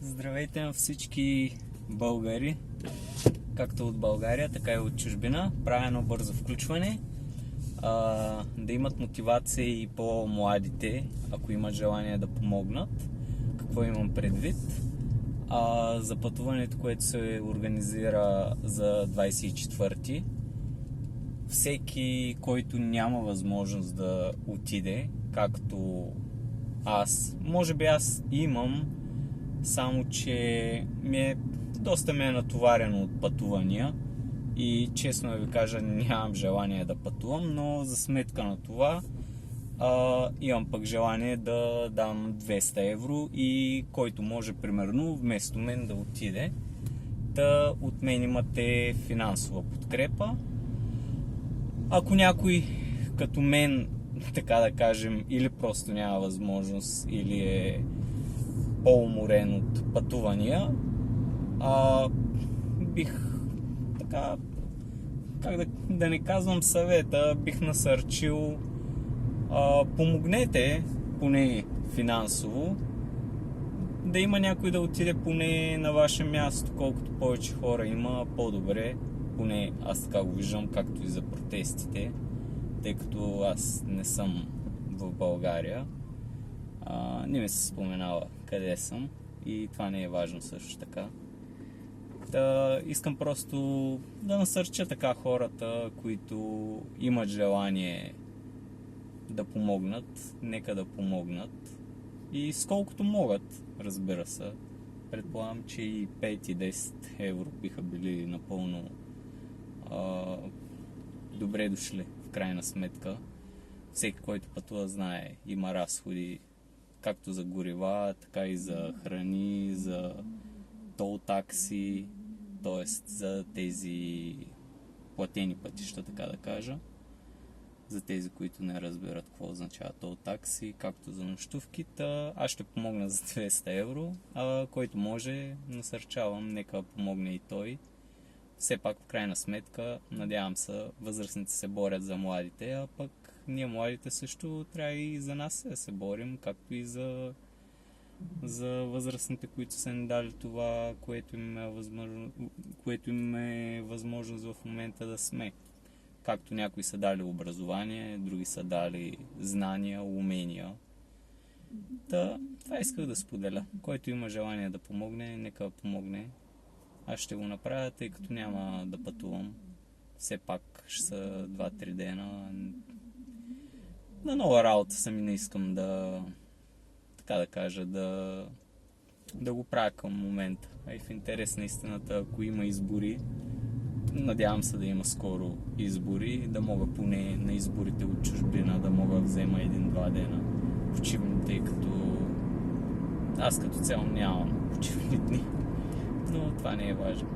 Здравейте на всички българи, както от България, така и от чужбина. Правя едно бързо включване. Да имат мотивация и по-младите, ако имат желание да помогнат. Какво имам предвид? За пътуването, което се организира за 24-ти. Всеки, който няма възможност да отиде, както аз, може би аз имам, само че доста ме е натоварено от пътувания и честно да ви кажа, нямам желание да пътувам, но за сметка на това имам пък желание да дам 200 евро и който може примерно вместо мен да отиде. От мен имате финансова подкрепа. Ако някой като мен, така да кажем, или просто няма възможност, или е по-уморен от пътувания, бих така, да не казвам съвета, бих насърчил, помогнете поне финансово, да има някой да отиде поне на ваше място. Колкото повече хора има, по-добре. Поне аз така го виждам, както и за протестите, тъй като аз не съм в България. Не ми се споменава къде съм и това не е важно също така. Искам просто да насърча така хората, които имат желание да помогнат, нека да помогнат и сколкото могат, разбира се. Предполагам, че и 5 и 10 евро биха били напълно добре дошли в крайна сметка. Всеки, който пътува, знае, има разходи както за горива, така и за храни, за тол такси, т.е. за тези платени пътища, така да кажа. За тези, които не разбират какво означава тол такси, както за нощувките, аз ще помогна за 200 евро, който може, насърчавам, нека помогне и той. Все пак, в крайна сметка, надявам се, възрастните се борят за младите, а пък ние младите също трябва и за нас да се борим, както и за възрастните, които са ни дали това, което им е възможност в момента да сме. Както някои са дали образование, други са дали знания, умения. Това исках да споделя. Който има желание да помогне, нека помогне. Аз ще го направя, тъй като няма да пътувам. Все пак ще са 2-3 дена. На нова работа съм и не искам така да кажа, да го правя към момента. И в интерес на истината, ако има избори, надявам се да има скоро избори, да мога поне на изборите от чужбина да мога да взема 1-2 дена почивни, тъй като аз като цяло нямам почивни дни. Но това не е важно.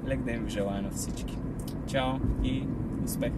Лек ден ви желая на всички. Чао и успех!